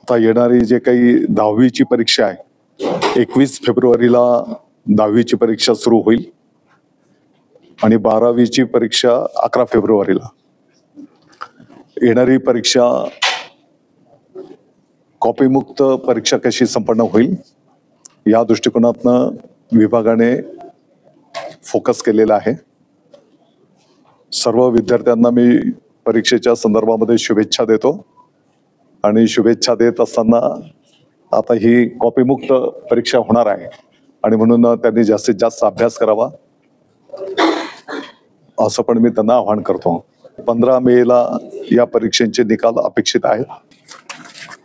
आता येणारी जे काही 10वीची परीक्षा आहे 21 फेब्रुवारीला 10वीची परीक्षा सुरू होईल आणि 12वीची परीक्षा 11 फेब्रुवारीला. येणारी परीक्षा कॉपीमुक्त परीक्षा कशी संपन्न होईल या दृष्टिकोनातनं विभागाने फोकस केलेला आहे. सर्व विद्यार्थ्यांना मी परीक्षेच्या संदर्भामध्ये शुभेच्छा देतो आणि शुभेच्छा देत असताना आता ही कॉपीमुक्त परीक्षा होणार आहे आणि म्हणून त्यांनी जास्तीत जास्त अभ्यास करावा असं पण मी त्यांना आवाहन करतो. 15 मेला या परीक्षेचे निकाल अपेक्षित आहेत.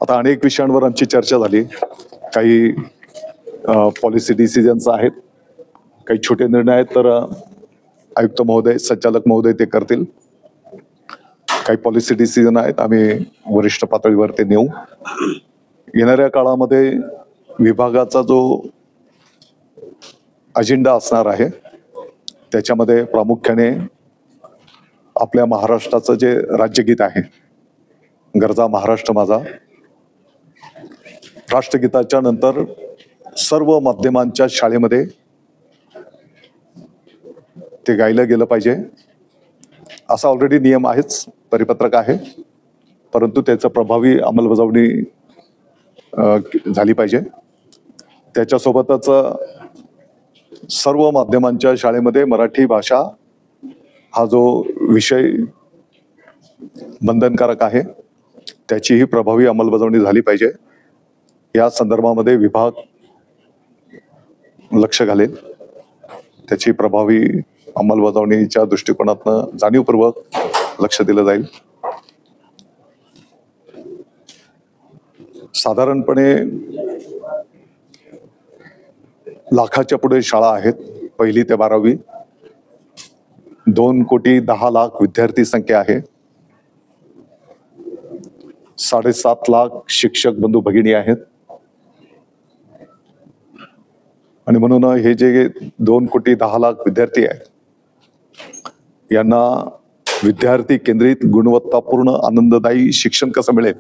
आता अनेक विषयांवर आमची चर्चा झाली. काही पॉलिसी डिसिजन्स आहेत, काही छोटे निर्णय आहेत तर आयुक्त महोदय संचालक महोदय ते करतील. काही पॉलिसी डिसिजन आहेत आम्ही वरिष्ठ पातळीवर ते नेऊ. येणाऱ्या काळामध्ये विभागाचा जो अजेंडा असणार आहे त्याच्यामध्ये प्रामुख्याने आपल्या महाराष्ट्राचं जे राज्यगीत आहे गरजा महाराष्ट्र माझा, राष्ट्रगीताच्या नंतर सर्व माध्यमांच्या शाळेमध्ये ते गायलं गेलं पाहिजे. असा ऑलरेडी नियम आहेच, परिपत्रक आहे, परंतु त्याचं प्रभावी अंमलबजावणी झाली पाहिजे. त्याच्यासोबतच सर्व माध्यमांच्या शाळेमध्ये मराठी भाषा हा जो विषय बंधनकारक आहे त्याचीही प्रभावी अंमलबजावणी झाली पाहिजे. या संदर्भामध्ये विभाग लक्ष घालेल. त्याची प्रभावी अंमलबजावणीच्या दृष्टिकोनातनं जाणीवपूर्वक लक्ष दिलं जाईल. साधारणपणे लाखाच्या पुढे शाळा आहेत 1ली ते 12वी. 2,10,00,000 विद्यार्थी संख्या आहे. 7.5 लाख शिक्षक बंधू भगिनी आहेत आणि म्हणून हे जे 2,10,00,000 विद्यार्थी आहेत यांना विद्यार्थी केंद्रित गुणवत्तापूर्ण आनंददायी शिक्षण कसं मिळेल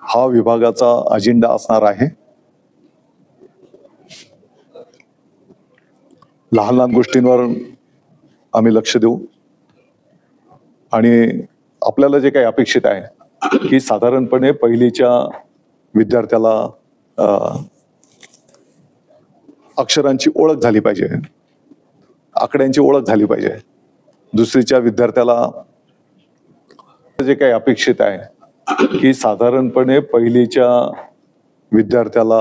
हा विभागाचा अजेंडा असणार आहे. लहान लहान गोष्टींवर आम्ही लक्ष देऊ आणि आपल्याला जे काही अपेक्षित आहे की साधारणपणे पहिलीच्या विद्यार्थ्याला अक्षरांची ओळख झाली पाहिजे, आकड्यांची ओळख झाली पाहिजे. दुसरीच्या विद्यार्थ्याला जे काही अपेक्षित आहे की साधारणपणे पहिलीच्या विद्यार्थ्याला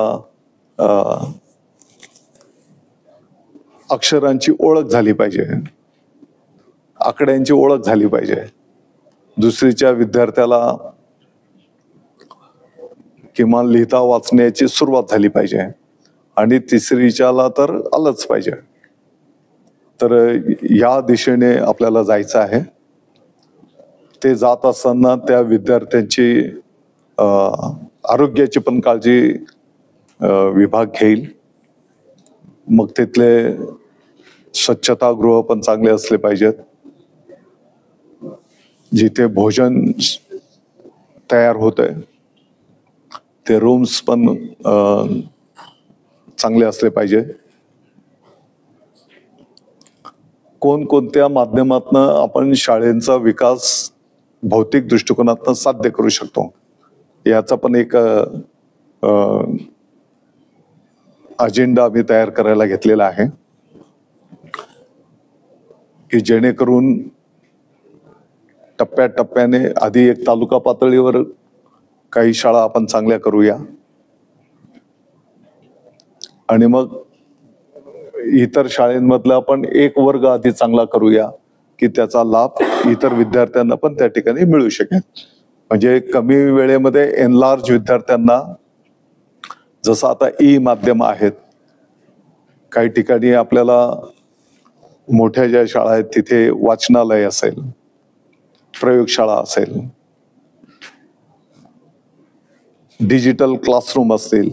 अक्षरांची ओळख झाली पाहिजे, आकड्यांची ओळख झाली पाहिजे. दुसरीच्या विद्यार्थ्याला किमान लिहिता वाचण्याची सुरुवात झाली पाहिजे आणि तिसरीच्याला तर आलंच पाहिजे. तर या दिशेने आपल्याला जायचं आहे. ते जात असताना त्या विद्यार्थ्यांची आरोग्याची पण काळजी विभाग घेईल. मग तिथले स्वच्छतागृह पण चांगले असले पाहिजेत. जिथे भोजन तयार होतंय ते रूम्स पण चांगले असले पाहिजे. कोणकोणत्या माध्यमातनं आपण शाळेंचा विकास भौतिक दृष्टिकोनातनं साध्य करू शकतो याचा पण एक अजेंडा आम्ही तयार करायला घेतलेला आहे की जेणेकरून टप्प्याटप्प्याने आधी एक तालुका पातळीवर काही शाळा आपण चांगल्या करूया आणि मग इतर शाळेंमधला आपण एक वर्ग आधी चांगला करूया की त्याचा लाभ इतर विद्यार्थ्यांना पण त्या ठिकाणी मिळू शकेल. म्हणजे कमी वेळेमध्ये एनलार्ज विद्यार्थ्यांना, जसं आता ई माध्यम आहेत, काही ठिकाणी आपल्याला मोठ्या ज्या शाळा आहेत तिथे वाचनालय असेल, प्रयोगशाळा असेल, डिजिटल क्लासरूम असतील,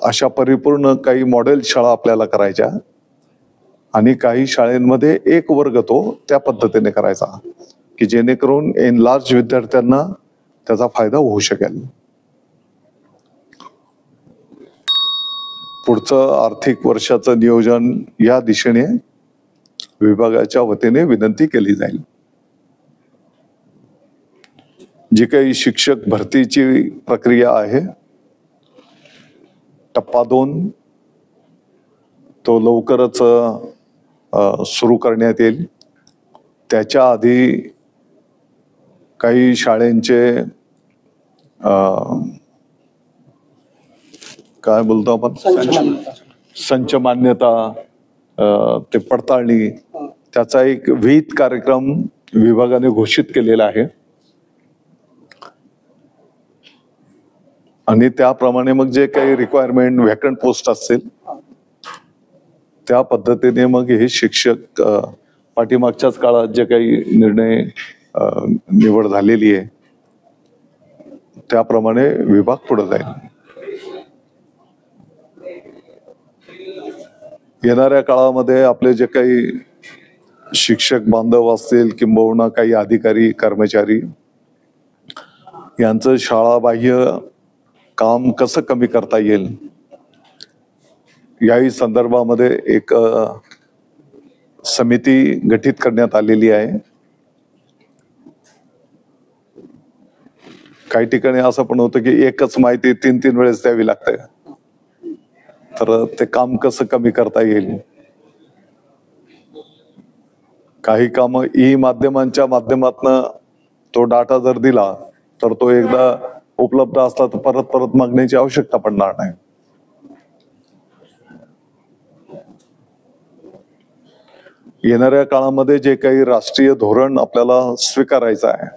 अशा परिपूर्ण काही मॉडेल शाळा आपल्याला करायच्या आणि काही शाळेंमध्ये एक वर्ग तो त्या पद्धतीने करायचा की जेणेकरून एनलार्ज विद्यार्थ्यांना त्याचा फायदा होऊ शकेल. पुढचं आर्थिक वर्षाचं नियोजन या दिशेने विभागाच्या वतीने विनंती केली जाईल. जी काही शिक्षक भरतीची प्रक्रिया आहे, टप्पा 2 तो लवकरच सुरू करण्यात येईल. त्याच्या आधी काही शाळेंचे काय बोलतो आपण, संच मान्यता, ते पडताळणी, त्याचा एक विहित कार्यक्रम विभागाने घोषित केलेला आहे. आणि त्याप्रमाणे मग जे काही रिक्वायरमेंट व्हॅकंट पोस्ट असतील त्या पद्धतीने मग हे शिक्षक पाठीमागच्याच काळात जे काही निर्णय निवड झालेली आहे त्याप्रमाणे विभाग पुढे जाईल. येणाऱ्या काळामध्ये आपले जे काही शिक्षक बांधव असतील किंबहुना काही अधिकारी कर्मचारी यांचं शाळाबाह्य काम कसं कमी करता येईल याही संदर्भामध्ये एक समिती गठीत करण्यात आलेली आहे. काही ठिकाणी असं पण होतं की एकच माहिती 3 वेळेस द्यावी लागते, तर ते काम कसं कमी करता येईल. काही काम ई माध्यमांच्या माध्यमातून तो डाटा जर दिला तर तो एकदा उपलब्ध असला तर परत परत मागण्याची आवश्यकता पडणार नाही. येणाऱ्या काळामध्ये जे काही राष्ट्रीय धोरण आपल्याला स्वीकारायचं आहे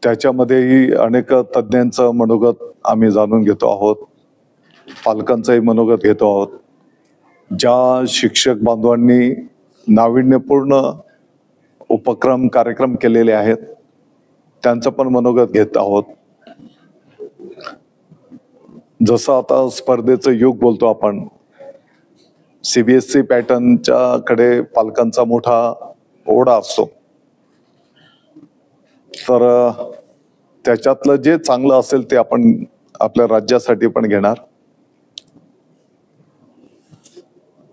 त्याच्यामध्येही अनेक तज्ञांचं मनोगत आम्ही जाणून घेतो आहोत, पालकांचंही मनोगत घेतो आहोत. ज्या शिक्षक बांधवांनी नाविन्यपूर्ण उपक्रम कार्यक्रम केलेले आहेत त्यांचं पण मनोगत घेत आहोत. जसं आता स्पर्धेचं युग बोलतो आपण, CBSE पॅटर्नच्या कडे पालकांचा मोठा ओढा असतो, तर त्याच्यातलं जे चांगलं असेल ते आपण आपल्या राज्यासाठी पण घेणार.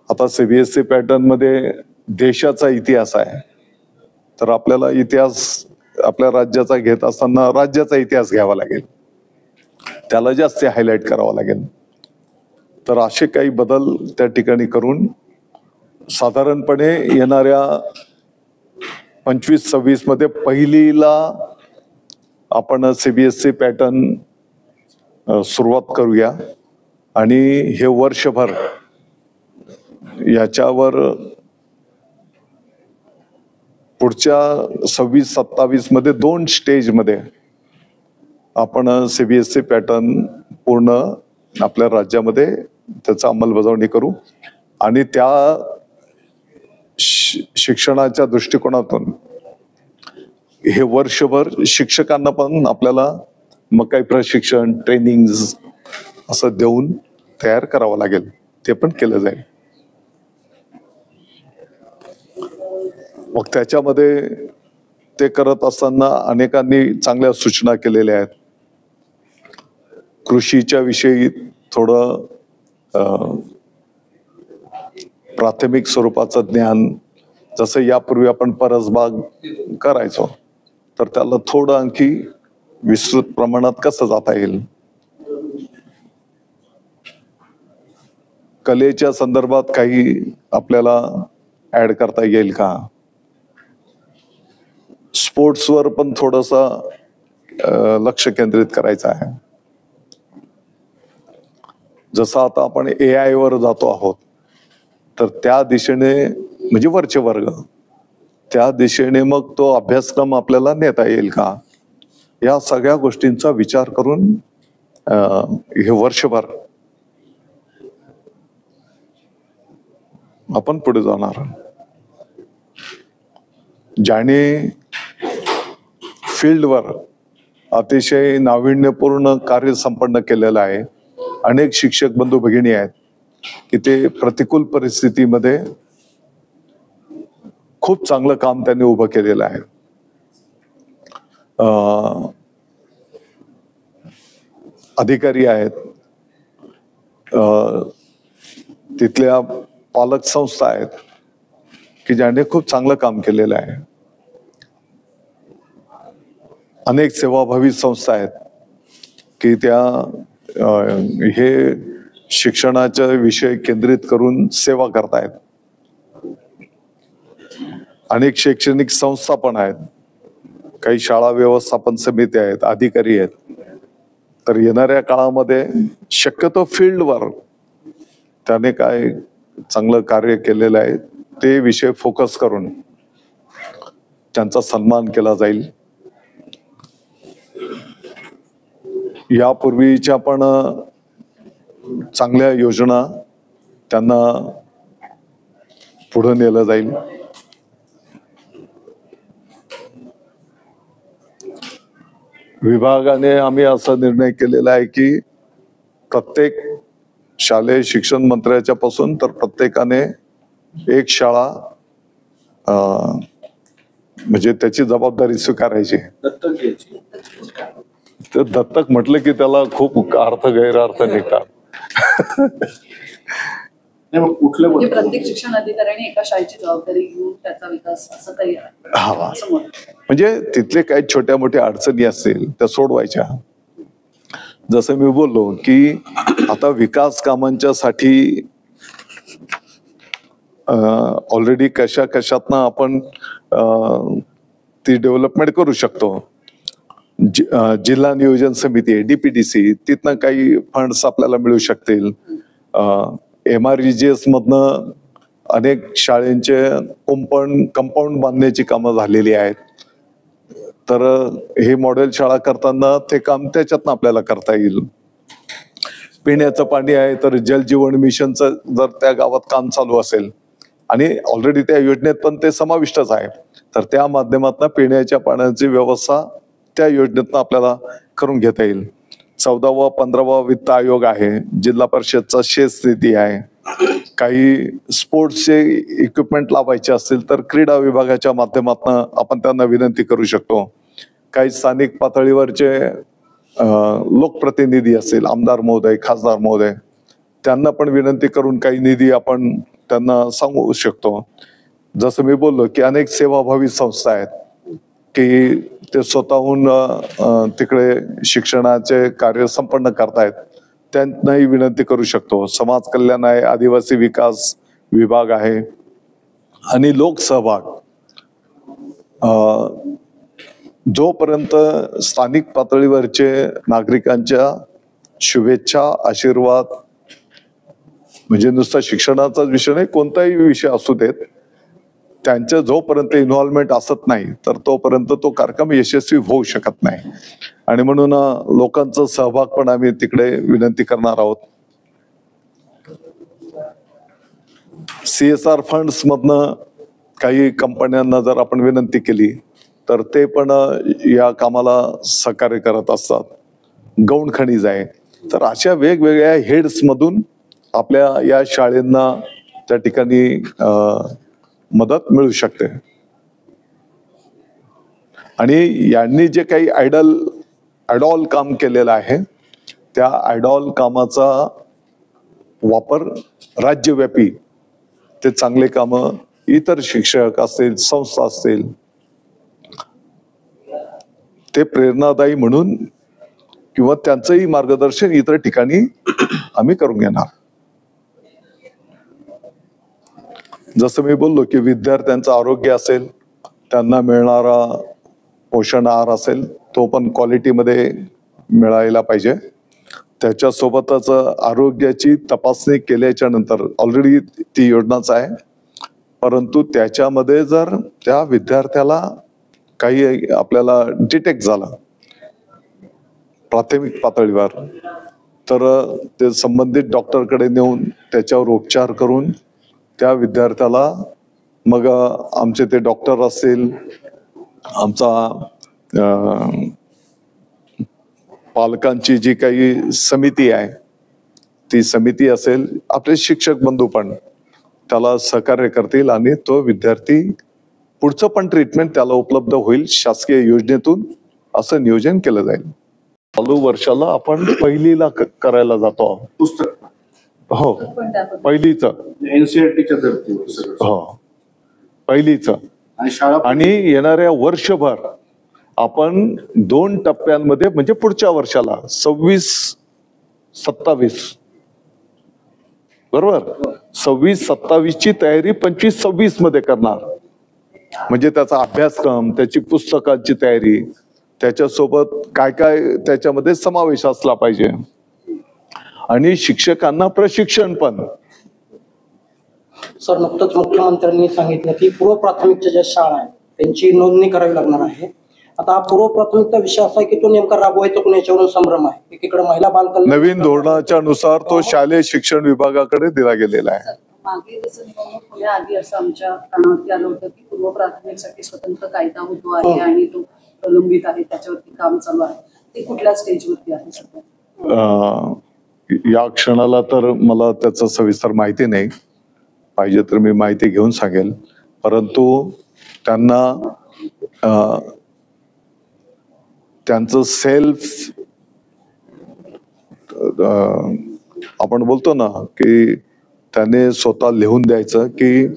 आता CBSE पॅटर्न मध्ये देशाचा इतिहास आहे, तर आपल्याला इतिहास आपल्या राज्याचा घेत असताना राज्याचा इतिहास घ्यावा लागेल, त्याला जास्त हायलाइट करावा लागेल. तर असे काही बदल त्या ठिकाणी करून साधारणपणे येणाऱ्या 25-26 मध्ये पहिलीला आपण CBSE पॅटर्न सुरुवात करूया आणि हे वर्षभर याच्यावर पुढच्या 26-27 मध्ये 2 स्टेज मध्ये आपण CBSE पॅटर्न पूर्ण आपल्या राज्यामध्ये त्याचा अंमलबजावणी करू. आणि त्या शिक्षणाच्या दृष्टिकोनातून हे वर्षभर शिक्षकांना पण आपल्याला मग काही प्रशिक्षण ट्रेनिंग असं देऊन तयार करावं लागेल, ते पण केलं जाईल. मग त्याच्यामध्ये ते करत असताना अनेकांनी चांगल्या सूचना केलेल्या आहेत. कृषीच्या विषयी थोडं प्राथमिक स्वरूपाचं ज्ञान, जसं यापूर्वी आपण परसबाग करायचो, तर त्याला थोडं आणखी विस्तृत प्रमाणात कसं जाता येईल. कलेच्या संदर्भात काही आपल्याला ऍड करता येईल का. स्पोर्ट्सवर पण थोडंसं लक्ष केंद्रित करायचं आहे. जसं आता आपण AI वर जातो आहोत, तर त्या दिशेने म्हणजे वरचे वर्ग त्या दिशेने मग तो अभ्यासक्रम आपल्याला नेता येईल का, या सगळ्या गोष्टींचा विचार करून हे वर्षभर आपण पुढे जाणार. ज्याने फील्डवर अतिशय नाविन्यपूर्ण कार्य संपन्न केलेलं आहे, अनेक शिक्षक बंधू भगिनी आहेत की ते प्रतिकूल परिस्थितीमध्ये खूप चांगलं काम त्यांनी उभं केलेलं आहे. अधिकारी आहेत, तिथल्या पालक संस्था आहेत की ज्याने खूप चांगलं काम केलेलं आहे. अनेक सेवाभावी संस्था आहेत की त्या हे शिक्षणाचा विषय केंद्रित करून सेवा करतायत. अनेक शैक्षणिक संस्था पण आहेत, काही शाळा व्यवस्थापन समिती आहेत, अधिकारी आहेत. तर येणाऱ्या काळामध्ये शक्यतो फील्डवर त्याने काय चांगलं कार्य केलेलं आहे ते विषय फोकस करून त्यांचा सन्मान केला जाईल. यापूर्वीच्या पण चांगल्या योजना त्यांना पुढे नेलं जाईल. विभागाने आम्ही असा निर्णय केलेला आहे की प्रत्येक शालेय शिक्षण मंत्र्याच्या पासून तर प्रत्येकाने एक शाळा म्हणजे त्याची जबाबदारी स्वीकारायची. दत्तक घ्यायची. तर दत्तक म्हटलं की त्याला खूप अर्थ गैरअर्थ निघतात. नाही मग कुठलं म्हणजे प्रत्येक शिक्षण अधिकाऱ्याने एका शाळेची जबाबदारी घेऊन त्याचा विकास असं काही हा, असं मत. म्हणजे तिथले काही छोट्या मोठ्या अडचणी असतील त्या सोडवायच्या. जसं मी बोललो की आता विकास कामांच्या साठी ऑलरेडी कशा कशातनं आपण ती डेव्हलपमेंट करू शकतो. जिल्हा नियोजन समिती आहे, DPDC, तिथनं काही फंड्स आपल्याला मिळू शकतील. MREGS मधनं अनेक शाळेंचे कंपाऊंड बांधण्याची कामं झालेली आहेत. तर हे मॉडेल शाळा करताना ते काम त्याच्यातनं आपल्याला करता येईल. पिण्याचं पाणी आहे तर जल जीवन मिशनचं जर त्या गावात काम चालू असेल आणि ऑलरेडी त्या योजनेत पण ते समाविष्टच आहे तर त्या माध्यमातून पिण्याच्या पाण्याची व्यवस्था त्या योजनेतून आपल्याला करून घेता येईल. 14वा 15वा वित्त आयोग आहे, जिल्हा परिषदचा शेत स्थिती आहे. काही स्पोर्ट्सचे इक्विपमेंट लावायचे असतील तर क्रीडा विभागाच्या माध्यमातून आपण त्यांना विनंती करू शकतो. काही स्थानिक पातळीवरचे लोकप्रतिनिधी असतील, आमदार महोदय, खासदार महोदय, त्यांना पण विनंती करून काही निधी आपण त्यांना सांगू शकतो. जसं मी बोललो की अनेक सेवाभावी संस्था आहेत की ते स्वतःहून तिकडे शिक्षणाचे कार्य संपन्न करतायत, त्यांनाही विनंती करू शकतो. समाज कल्याण आहे, आदिवासी विकास विभाग आहे आणि लोकसहभाग. जोपर्यंत स्थानिक पातळीवरचे नागरिकांच्या शुभेच्छा, आशीर्वाद, म्हणजे नुसता शिक्षणाचाच विषय नाही, कोणताही विषय असू देत, त्यांच्या जोपर्यंत इन्व्हॉल्वमेंट असत नाही तर तोपर्यंत तो कार्यक्रम यशस्वी होऊ शकत नाही. आणि म्हणून लोकांचा सहभाग पण आम्ही तिकडे विनंती करणार आहोत. CSR फंड्स मधनं काही कंपन्यांना जर आपण विनंती केली तर ते पण या कामाला सहकार्य करत असतात. गौण खनिज आहे. तर अशा वेगवेगळ्या हेड्स मधून आपल्या या शाळेंना त्या ठिकाणी मदत मिळू शकते. आणि यांनी जे काही आयडॉल काम केलेलं आहे त्या आयडॉल कामाचा वापर राज्यव्यापी ते चांगले कामं इतर शिक्षक असतील, संस्था असतील, ते प्रेरणादायी म्हणून किंवा त्यांचंही मार्गदर्शन इतर ठिकाणी आम्ही करून घेणार. जसं मी बोललो की विद्यार्थ्यांचं आरोग्य असेल, त्यांना मिळणारा पोषण आहार असेल, तो पण क्वालिटीमध्ये मिळायला पाहिजे. त्याच्यासोबतच आरोग्याची तपासणी केल्याच्या नंतर ऑलरेडी ती योजनाच आहे, परंतु त्याच्यामध्ये जर त्या विद्यार्थ्याला काही आपल्याला डिटेक्ट झालं प्राथमिक पातळीवर तर ते संबंधित डॉक्टरकडे नेऊन त्याच्यावर उपचार करून त्या विद्यार्थ्याला मग आमचे ते डॉक्टर असतील, आमचा पालकांची जी काही समिती आहे ती समिती असेल, आपले शिक्षक बंधू पण त्याला सहकार्य करतील आणि तो विद्यार्थी पुढचं पण ट्रीटमेंट त्याला उपलब्ध होईल शासकीय योजनेतून, असं नियोजन केलं जाईल. चालू वर्षाला आपण पहिलीला करायला जातो. पुस्तक हो, पण त्याबद्दल पहिलीच. एनसीआरटीच्या धर्तीवर सगळं. हो, पहिलीच. आणि शाळा आणि येणाऱ्या वर्षभर आपण 2 टप्प्यांमध्ये, म्हणजे पुढच्या वर्षाला 26-27, बरोबर, 26-27 ची तयारी 25-26 मध्ये करणार. म्हणजे त्याचा अभ्यासक्रम, त्याची पुस्तकांची तयारी, त्याच्यासोबत काय काय त्याच्यामध्ये समावेश असला पाहिजे. आणि शिक्षकांना प्रशिक्षण पण. सर, नुकतंच मुख्यमंत्र्यांनी सांगितलं की पूर्व प्राथमिकच्या ज्या शाळा आहेत त्यांची नोंदणी करावी लागणार आहे. आता हा पूर्व प्राथमिकचा विषय असा आहे की तो नेमका राबवायचा कोण याच्यावरून संभ्रम आहे. एकीकडे महिला बालकल्याण नवीन धोरणाच्या नुसार तो शालेय शिक्षण विभागाकडे दिला गेलेला आहे. मागे जसं निवडणूक होण्याआधी असं आमच्या कानावरती आलं होतं की पूर्व प्राथमिकसाठी स्वतंत्र कायदा होतो आहे आणि तो प्रलंबित आहे, त्याच्यावरती काम चालू आहे. ते कुठल्या स्टेजवरती आहे सध्या? या क्षणाला तर मला त्याचं सविस्तर माहिती नाही. पाहिजे तर मी माहिती घेऊन सांगेल. परंतु त्यांना त्यांचं सेल्फ, आपण बोलतो ना की त्याने स्वतः लिहून द्यायचं की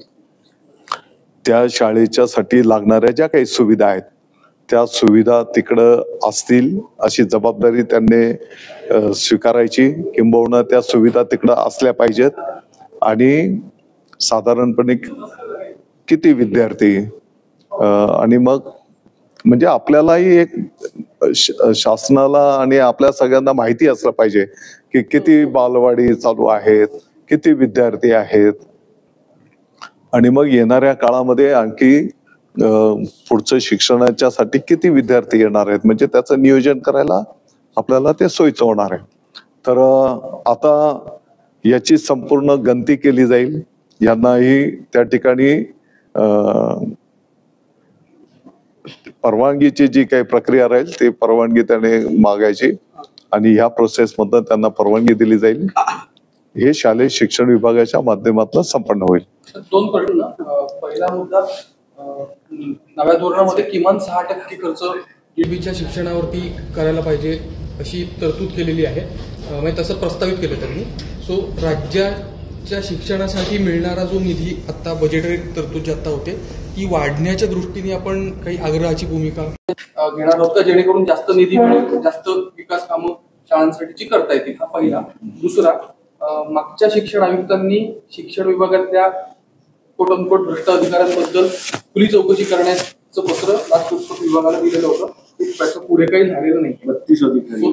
त्या शाळेच्या साठी लागणाऱ्या ज्या काही सुविधा आहेत त्या सुविधा तिकडं असतील अशी जबाबदारी त्यांनी स्वीकारायची, किंबहुना त्या सुविधा तिकडं असल्या पाहिजेत. आणि साधारणपणे किती विद्यार्थी, आणि मग म्हणजे आपल्यालाही एक शासनाला आणि आपल्या सगळ्यांना माहिती असलं पाहिजे की किती बालवाडी चालू आहेत, किती विद्यार्थी आहेत. आणि मग येणाऱ्या काळामध्ये आणखी पुढचं शिक्षणाच्या साठी किती विद्यार्थी येणार आहेत, म्हणजे त्याचं नियोजन करायला आपल्याला ते सोयीचं होणार आहे. तर आता याची संपूर्ण गणती केली जाईल. यांनाही त्या ठिकाणी परवानगीची जी काही प्रक्रिया राहील ती परवानगी त्याने मागायची आणि ह्या प्रोसेस मधून त्यांना परवानगी दिली जाईल. हे शालेय शिक्षण विभागाच्या माध्यमातून संपन्न होईल. 2 प्रश्न. पहिला मुद्दा, नव्या धोरणामध्ये किमान 6% खर्च DBच्या शिक्षणावरती करायला पाहिजे अशी तरतूद केलेली आहे. म्हणजे तसं प्रस्तावित केलं त्यांनी. सो राज्याच्या शिक्षणासाठी मिळणारा जो निधी आता बजेटरी तरतूद जी आता होते ती वाढण्याच्या दृष्टीने आपण काही आग्रहाची भूमिका घेणार आहोत का, जेणेकरून जास्त निधी मिळेल, जास्त विकास कामं शाळांसाठीची करता येतील. हा पहिला. दुसरा, मागच्या शिक्षण आयुक्तांनी शिक्षण विभागातल्या कोट अनकोट भ्रष्ट अधिकाऱ्यांबद्दल खुली चौकशी करण्याचं पत्र राष्ट्रीय विभागाला दिलेलं होतं. त्याचं पुढे काही झालेलं नाही. 32 अधिकारी.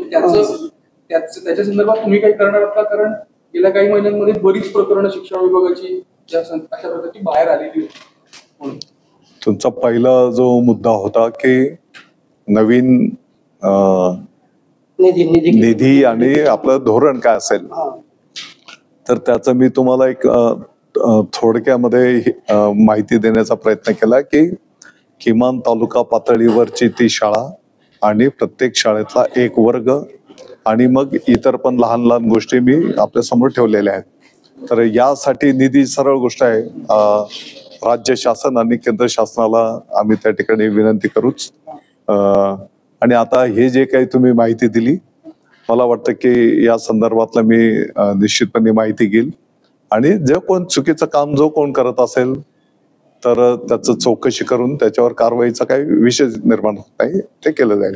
त्याच्या संदर्भात तुम्ही काही करणार आहात का? कारण गेल्या काही महिन्यांमध्ये बरीच प्रकरणं शिक्षण विभागाची अशा प्रकारची बाहेर आलेली होती. तुमचा पहिला जो मुद्दा होता की नवीन निधी आणि आपलं धोरण काय असेल, तर त्याचं मी तुम्हाला एक थोडक्यामध्ये माहिती देण्याचा प्रयत्न केला की किमान तालुका पातळीवरची ती शाळा आणि प्रत्येक शाळेतला एक वर्ग आणि मग इतर पण लहान लहान गोष्टी मी आपल्या समोर ठेवलेल्या आहेत. तर यासाठी निधी सरळ गोष्ट आहे. राज्य शासन आणि केंद्र शासनाला आम्ही त्या ठिकाणी विनंती करूच. आणि आता हे जे काही तुम्ही माहिती दिली, मला वाटतं की या संदर्भातलं मी निश्चितपणे माहिती घेईल आणि जे कोण चुकीचं काम जो कोण करत असेल तर त्याचं चौकशी करून त्याच्यावर कारवाईचा काही विषय निर्माण होत नाही ते केलं जाईल.